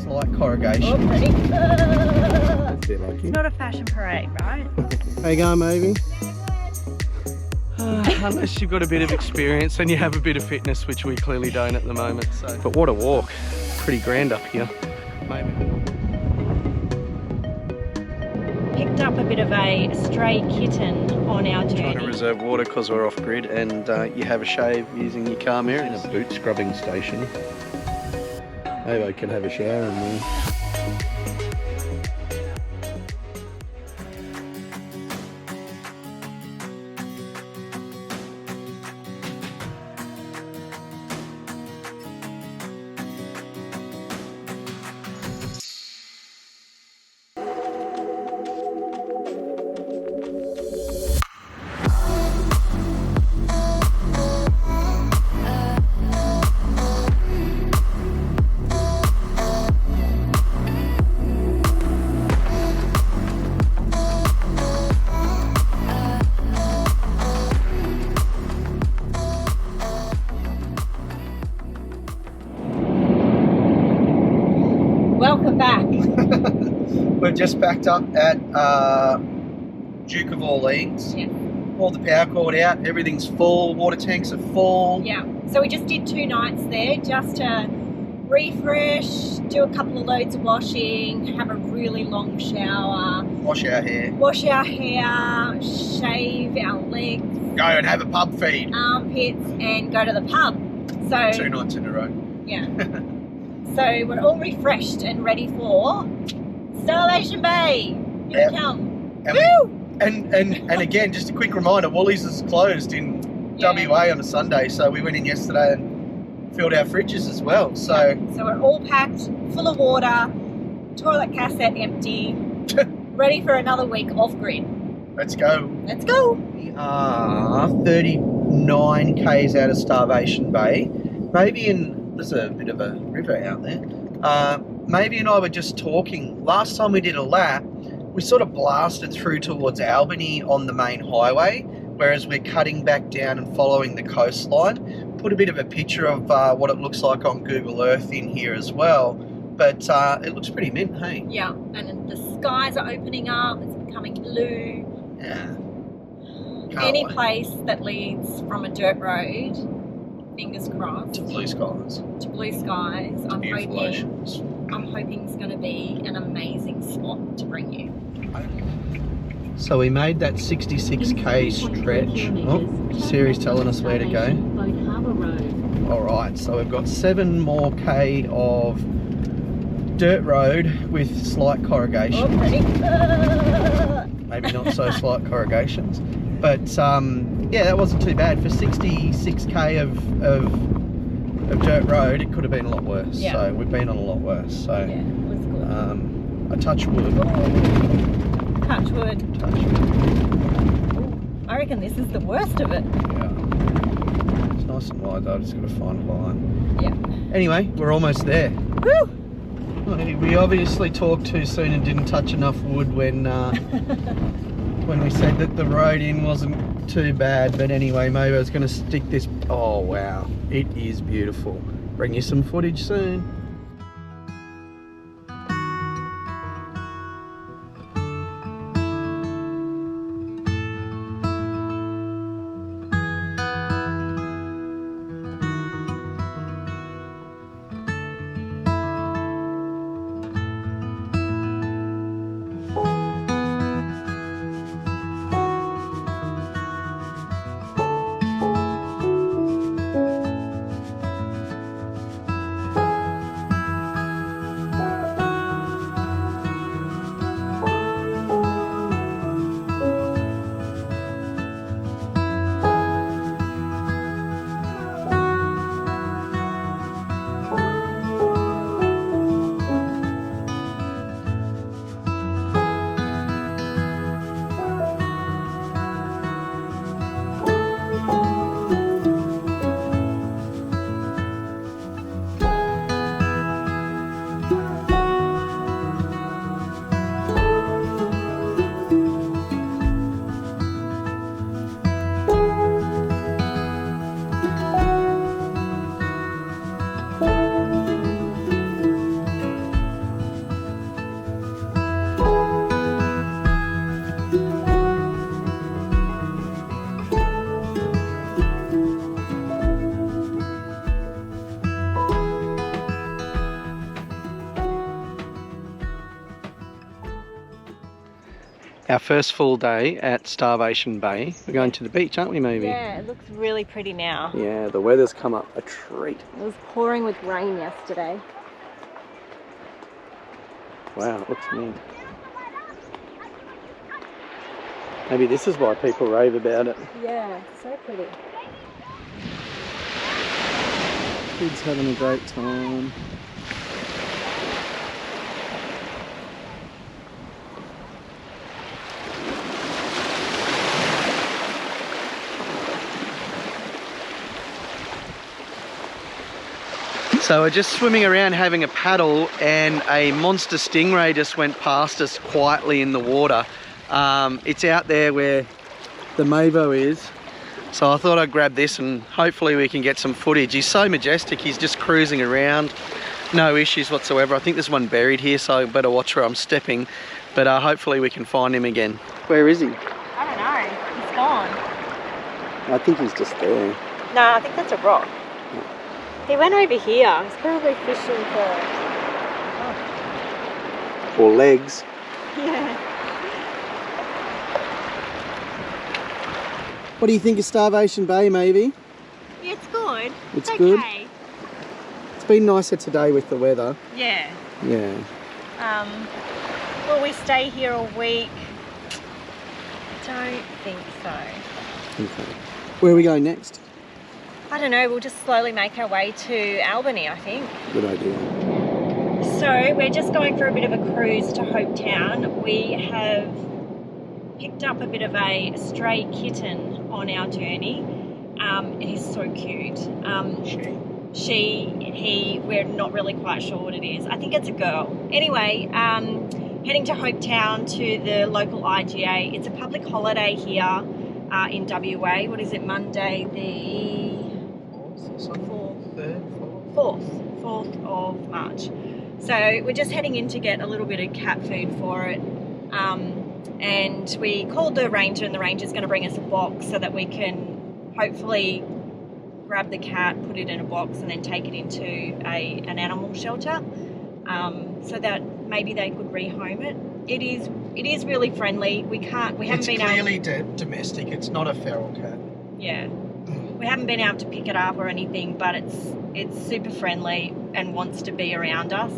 Slight corrugation. Oh, ready? That's it, lucky. It's not a fashion parade, right? How you going, Mavic? Unless you've got a bit of experience and you have a bit of fitness, which we clearly don't at the moment. So, but what a walk! Pretty grand up here. Maybe. Picked up a bit of a stray kitten on our journey. Trying to reserve water because we're off grid, and you have a shave using your car mirror. In a boot scrubbing station. Maybe I can have a shower in there. Welcome back. We've just backed up at Duke of Orleans. Yeah. Pulled the power cord out, everything's full, water tanks are full. Yeah. So we just did 2 nights there just to refresh, do a couple of loads of washing, have a really long shower, Wash our hair. Shave our legs, Go and have a pub feed. armpits, and go to the pub. So 2 nights in a row. yeah. So we're all refreshed and ready for Starvation Bay. Here Yep. we come. And, Woo! and again, just a quick reminder, Woolies is closed in Yeah. WA on a Sunday, so we went in yesterday and filled our fridges as well. So So we're all packed, full of water, toilet cassette empty, ready for another week off grid. let's go. Let's go. We are 39 k's out of Starvation Bay. There's a bit of a river out there. Mavie and I were just talking. Last time we did a lap, we sort of blasted through towards Albany on the main highway, whereas we're cutting back down and following the coastline. Put a bit of a picture of what it looks like on Google Earth in here as well. But it looks pretty mint, hey? Yeah, and the skies are opening up, it's becoming blue. Yeah. Any wait. place that leads from a dirt road, fingers crossed, To blue skies. to blue skies, I'm Beautiful hoping oceans. it's going to be an amazing spot to bring you. So we made that 66k stretch. Oh, Siri's telling us where to go. Alright, so we've got 7 more k of dirt road with slight corrugations. Oh, ready? Maybe not so slight corrugations. But yeah, that wasn't too bad. For 66k of dirt road, it could have been a lot worse. Yeah. So we've been on a lot worse. So Yeah, it was good. I touch wood. Touch wood. Touch wood. I reckon this is the worst of it. Yeah. It's nice and wide though, just got to find a line. Yeah. Anyway, we're almost there. Woo! We obviously talked too soon and didn't touch enough wood when we said that the road in wasn't too bad. But anyway, maybe I was going to stick this. Oh wow, it is beautiful. Bring you some footage soon. Our first full day at Starvation Bay. We're going to the beach, aren't we, maybe? Yeah, it looks really pretty now. Yeah, the weather's come up a treat. It was pouring with rain yesterday. Wow, it looks mint. Maybe this is why people rave about it. Yeah, so pretty. Kids having a great time. So we're just swimming around having a paddle and a monster stingray just went past us quietly in the water. It's out there where the Mavo is. So I thought I'd grab this and hopefully we can get some footage. He's so majestic, he's just cruising around. No issues whatsoever. I think there's one buried here, so I better watch where I'm stepping. But hopefully we can find him again. Where is he? I don't know, he's gone. I think he's just there. No, I think that's a rock. He went over here. He's probably fishing for... Or legs. Yeah. What do you think of Starvation Bay, maybe? Yeah, it's good. It's okay. good? It's been nicer today with the weather. Yeah. Yeah. Will we stay here a week? Don't think so. Okay. Where are we going next? I don't know, we'll just slowly make our way to Albany, I think. Good idea. So we're just going for a bit of a cruise to Hopetown. We have picked up a bit of a stray kitten on our journey. It is so cute. We're not really quite sure what it is. I think it's a girl. Anyway, heading to Hopetown to the local IGA. It's a public holiday here in WA. What is it, Monday the 4th of March. So we're just heading in to get a little bit of cat food for it. And we called the ranger and the ranger's going to bring us a box so that we can hopefully grab the cat, put it in a box and then take it into an animal shelter so that maybe they could rehome it. It is really friendly. It's clearly domestic. It's not a feral cat. Yeah. We haven't been able to pick it up or anything, but it's super friendly and wants to be around us.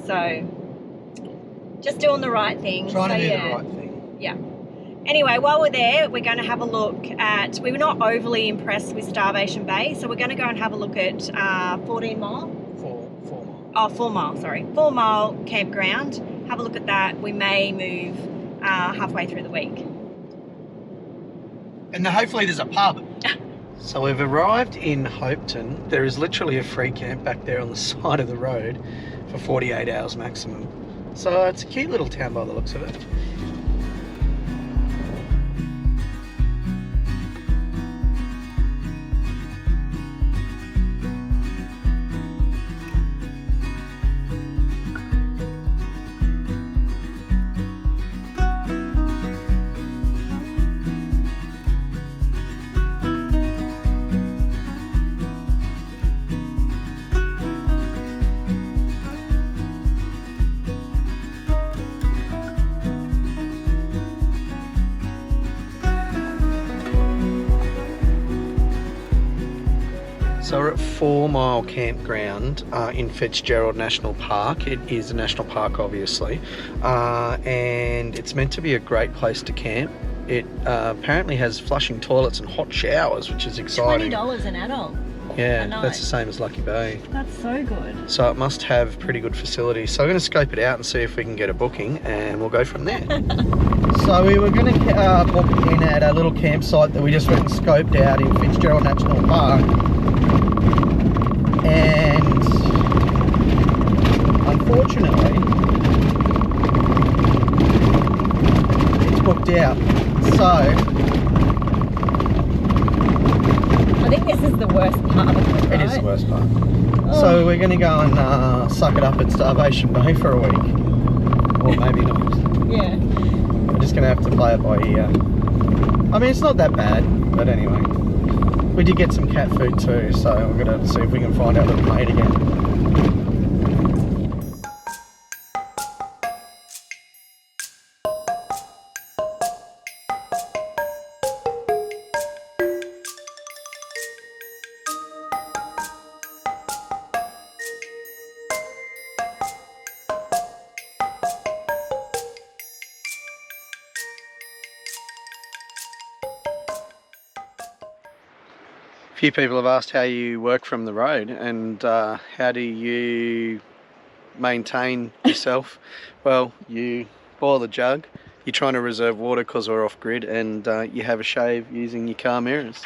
So just doing the right thing. Trying to do the right thing. Yeah. Anyway, while we're there, we're going to have a look at, we were not overly impressed with Starvation Bay, so we're going to go and have a look at 14 Mile. 4 Mile. Oh, 4 Mile, sorry. 4 Mile campground. Have a look at that. We may move halfway through the week. And hopefully there's a pub. So we've arrived in Hopetown. There is literally a free camp back there on the side of the road for 48 hours maximum. So it's a cute little town by the looks of it. So we're at 4 Mile Campground in Fitzgerald National Park. It is a national park, obviously, and it's meant to be a great place to camp. It apparently has flushing toilets and hot showers, which is exciting. $20 an adult. Yeah, that's the same as Lucky Bay. That's so good. So it must have pretty good facilities. So we're going to scope it out and see if we can get a booking, and we'll go from there. So we were going to book in at a little campsite that we just went and scoped out in Fitzgerald National Park. And unfortunately, it's booked out. So I think this is the worst part of it, right? it is the worst part. Oh. So we're going to go and suck it up at Starvation Bay for a week. Or maybe not. Yeah. We're just going to have to play it by ear. I mean, it's not that bad, but anyway. We did get some cat food too, so we're going to see if we can find our little mate again. few people have asked how you work from the road and how do you maintain yourself. Well, you boil the jug, you're trying to reserve water because we're off grid, and you have a shave using your car mirrors.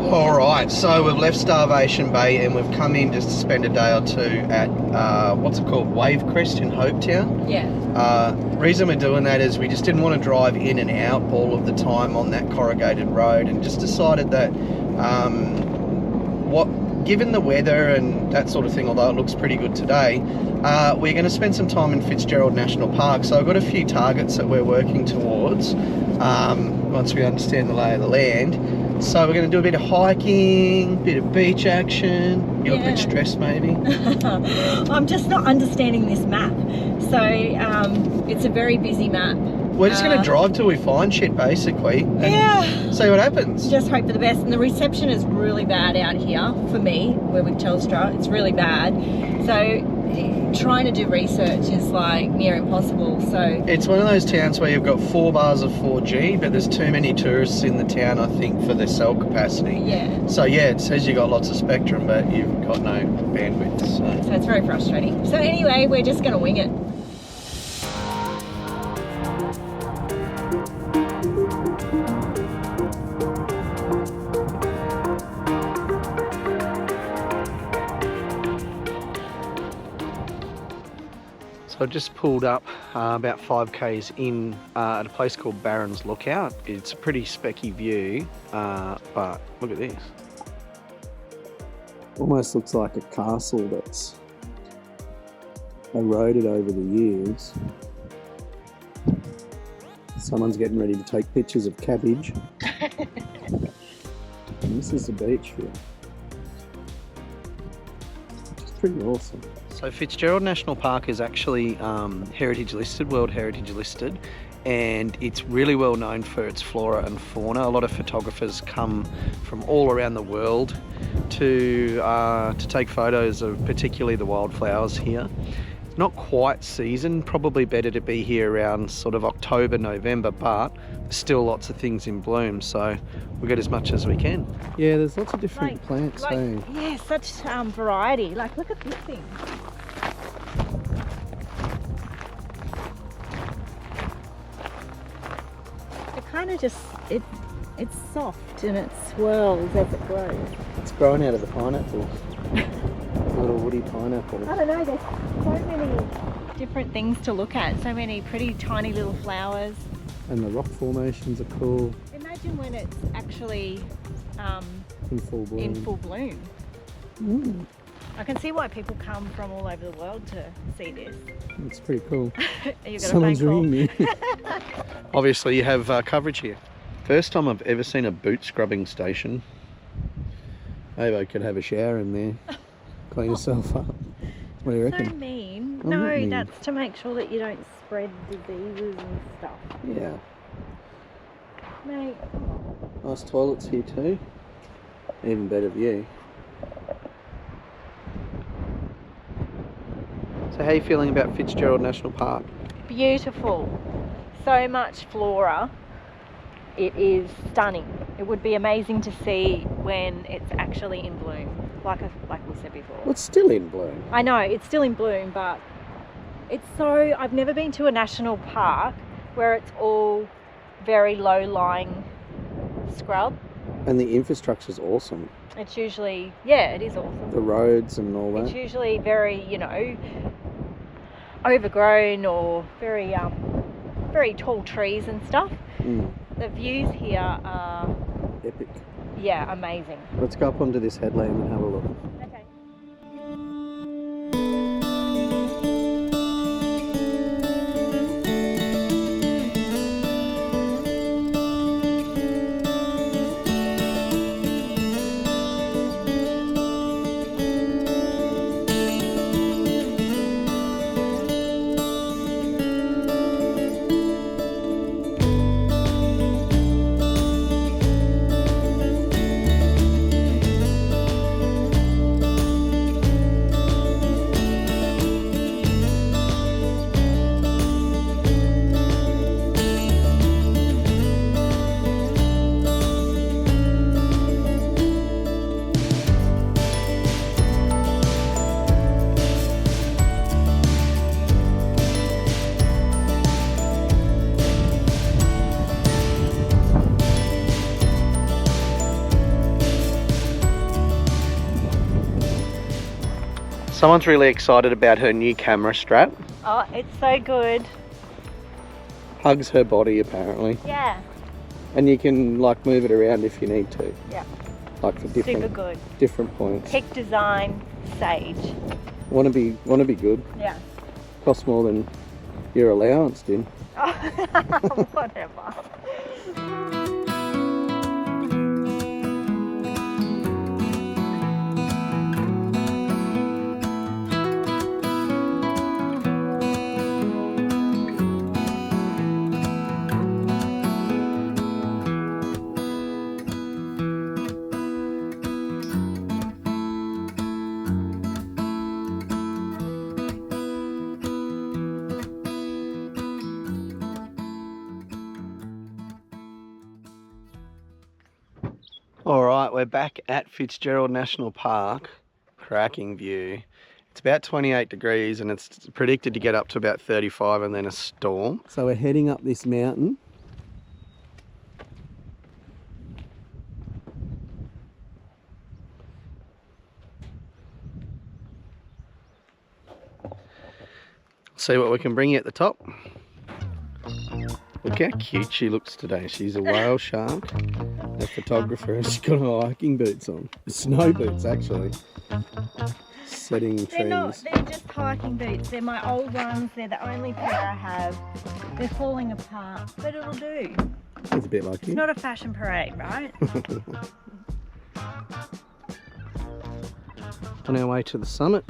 Alright, so we've left Starvation Bay and we've come in just to spend a day or two at, what's it called, Wavecrest in Hopetown. Yeah. Reason we're doing that is we just didn't want to drive in and out all of the time on that corrugated road, and just decided that, given the weather and that sort of thing, although it looks pretty good today, we're going to spend some time in Fitzgerald National Park. So I've got a few targets that we're working towards once we understand the lay of the land. So we're going to do a bit of hiking, a bit of beach action. You're a bit stressed maybe? I'm just not understanding this map. So it's a very busy map. We're just going to drive till we find shit basically and see what happens. Just hope for the best. And the reception is really bad out here for me. We're with Telstra. It's really bad. So trying to do research is like near impossible. So it's one of those towns where you've got 4 bars of 4G, but there's too many tourists in the town, I think, for their cell capacity. Yeah. So yeah, it says you've got lots of spectrum, but you've got no bandwidth. So it's very frustrating. So anyway, we're just going to wing it. So I just pulled up about 5k's in at a place called Barron's Lookout. It's a pretty specky view, but look at this. Almost looks like a castle that's eroded over the years. Someone's getting ready to take pictures of cabbage. And this is the beach view. It's pretty awesome. So Fitzgerald National Park is actually heritage listed, World Heritage listed, and it's really well known for its flora and fauna. A lot of photographers come from all around the world to take photos of particularly the wildflowers here. It's not quite season, probably better to be here around sort of October, November, but still lots of things in bloom, so we'll get as much as we can. Yeah, there's lots of different plants, hey? Yeah, such variety. Like, look at this thing. It kind of just, it's soft and it swirls as it grows. It's growing out of the pineapple. Little woody pineapple. I don't know, there's so many different things to look at. So many pretty tiny little flowers. And the rock formations are cool. Imagine when it's actually in full bloom. I can see why people come from all over the world to see this. It's pretty cool. Someone's ringing me. Obviously you have coverage here. First time I've ever seen a boot scrubbing station. Maybe I could have a shower in there. Clean yourself up. What do you reckon? So mean. I'm not mean. That's to make sure that you don't spread diseases and stuff. Yeah. Mate. Nice toilets here too. Even better view. So how are you feeling about Fitzgerald National Park? Beautiful. So much flora. It is stunning. It would be amazing to see when it's actually in bloom, like we said before. Well, it's still in bloom. I know, it's still in bloom, but it's so... I've never been to a national park where it's all very low-lying scrub. And the infrastructure's awesome. It's usually... Yeah, it is awesome. The roads and all that. It's usually very, overgrown or very tall trees and stuff. The views here are epic. Yeah, amazing. Let's go up onto this headland and have a look. Okay. Someone's really excited about her new camera strap. Oh, it's so good. Hugs her body apparently. Yeah. And you can like move it around if you need to. Yeah. Like for Super good. different points. Peak design, sage. Wanna be good. Yeah. Costs more than your allowance did. Oh, whatever. Alright, we're back at Fitzgerald National Park. Cracking view. It's about 28 degrees and it's predicted to get up to about 35 and then a storm. So we're heading up this mountain. See what we can bring you at the top. Look how cute she looks today. She's a whale shark, a photographer, and she's got her hiking boots on. Snow boots, actually. Setting trends. They're just hiking boots. They're my old ones. They're the only pair I have. They're falling apart, but it'll do. It's a bit like you. It's not a fashion parade, right? On our way to the summit.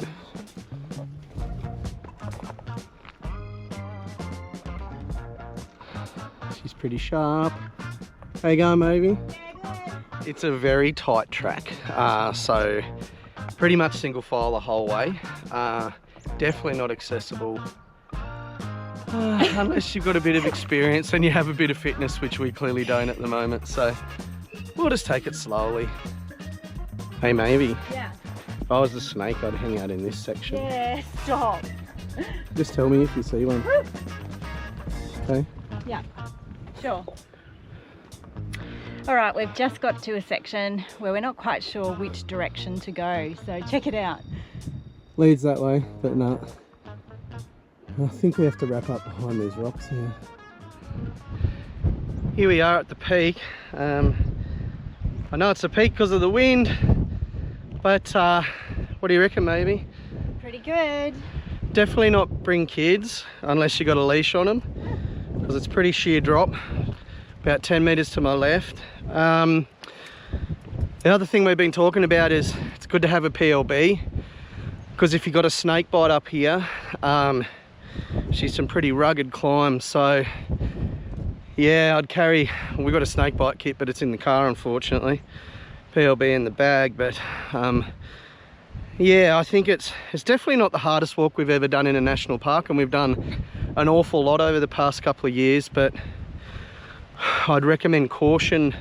She's pretty sharp. How you going, Mavi? Yeah, good. It's a very tight track, so pretty much single file the whole way. Definitely not accessible unless you've got a bit of experience and you have a bit of fitness, which we clearly don't at the moment. So we'll just take it slowly. Hey, Mavi. Yeah. If I was a snake, I'd hang out in this section. Yeah, stop. Just tell me if you see one. Okay. Yeah, sure. All right, we've just got to a section where we're not quite sure which direction to go, so check it out. Leads that way, but no. I think we have to wrap up behind these rocks here. Here we are at the peak. I know it's a peak because of the wind, but what do you reckon, maybe? Pretty good. Definitely not bring kids unless you got a leash on them, because it's pretty sheer drop. About 10 meters to my left. The other thing we've been talking about is it's good to have a PLB, because if you got a snake bite up here, she's some pretty rugged climbs. So yeah, I'd carry, we got a snake bite kit, but it's in the car unfortunately. PLB in the bag, but yeah, I think it's definitely not the hardest walk we've ever done in a national park, and we've done an awful lot over the past couple of years, but I'd recommend good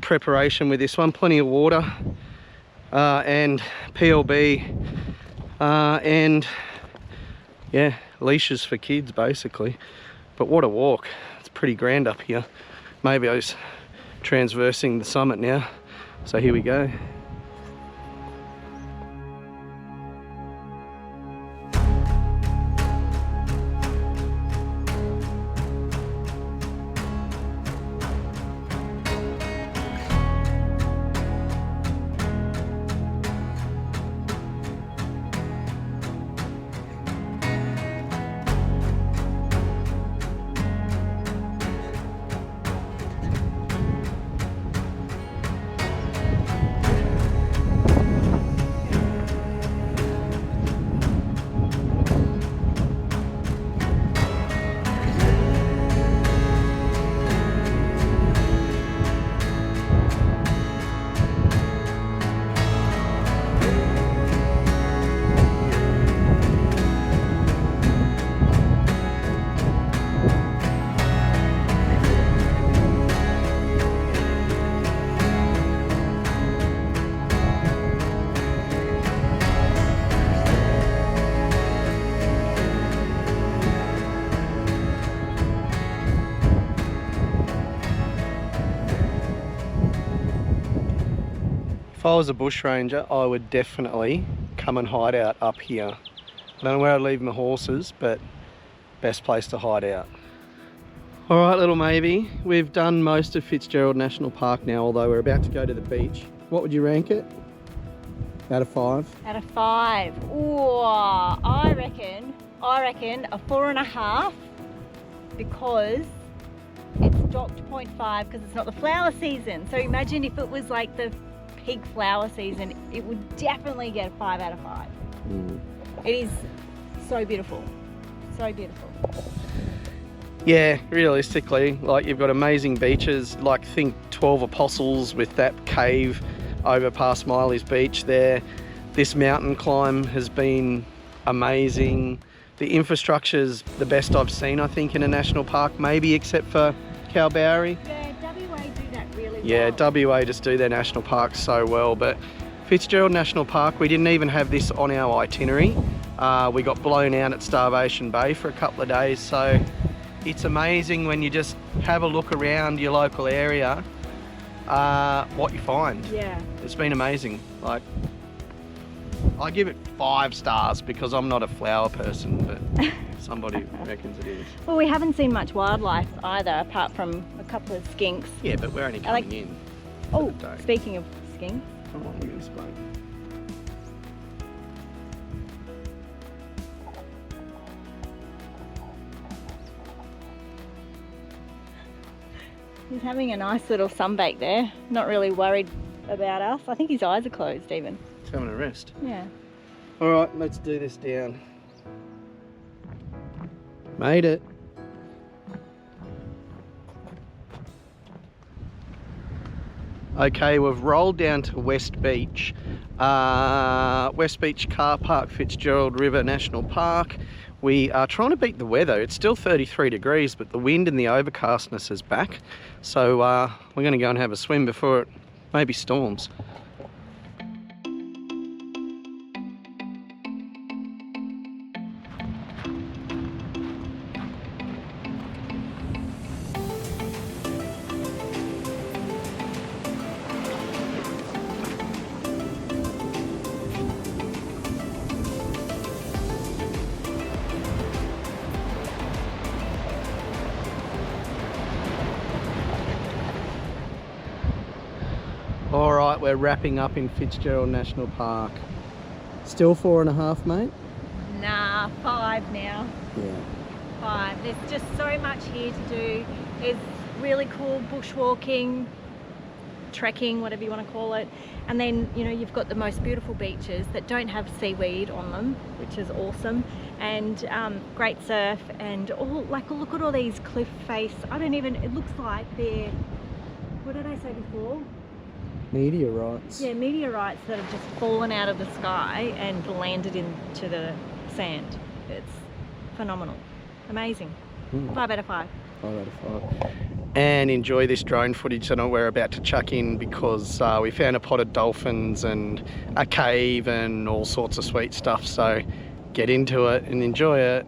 preparation with this one. Plenty of water and PLB and yeah, leashes for kids basically. But what a walk. It's pretty grand up here. Maybe I was transversing the summit now. So here we go. If I was a bush ranger, I would definitely come and hide out up here. I don't know where I'd leave my horses, but best place to hide out. All right, little Mavie, we've done most of Fitzgerald National Park now, although we're about to go to the beach. What would you rank it? Out of 5? Out of 5. Ooh, I reckon a 4.5 because it's docked 0.5 because it's not the flower season. So imagine if it was like the peak flower season, it would definitely get a 5 out of 5. It is so beautiful, so beautiful. Yeah, realistically, like you've got amazing beaches, like think 12 Apostles with that cave over past Miley's Beach there. This mountain climb has been amazing. The infrastructure's the best I've seen, I think, in a national park, maybe except for Kalbarri. Yeah, WA do that really well. Yeah, WA just do their national parks so well, but Fitzgerald National Park, we didn't even have this on our itinerary. We got blown out at Starvation Bay for a couple of days, so it's amazing when you just have a look around your local area, what you find. Yeah. It's been amazing. Like, I give it 5 stars because I'm not a flower person, but somebody reckons it is. Well, we haven't seen much wildlife either, apart from a couple of skinks. Yeah, but we're only coming in. Oh, speaking of skinks. Come on, we're gonna explain. He's having a nice little sunbake there. Not really worried about us. I think his eyes are closed even. He's having a rest. Yeah. All right, let's do this down. Made it. Okay, we've rolled down to West Beach. West Beach Car Park, Fitzgerald River National Park. We are trying to beat the weather. It's still 33 degrees, but the wind and the overcastness is back. So we're gonna go and have a swim before it maybe storms. All right, we're wrapping up in Fitzgerald National Park. Still 4.5, mate? Nah, 5 now. Yeah. 5. There's just so much here to do. There's really cool bushwalking, trekking, whatever you want to call it. And then, you know, you've got the most beautiful beaches that don't have seaweed on them, which is awesome. And great surf and all, like, look at all these cliff face. It looks like they're, what did I say before? Meteorites. Yeah, meteorites that have just fallen out of the sky and landed into the sand. It's phenomenal. Amazing. 5 out of 5. 5 out of 5. And enjoy this drone footage that we're about to chuck in because we found a pot of dolphins and a cave and all sorts of sweet stuff. So get into it and enjoy it.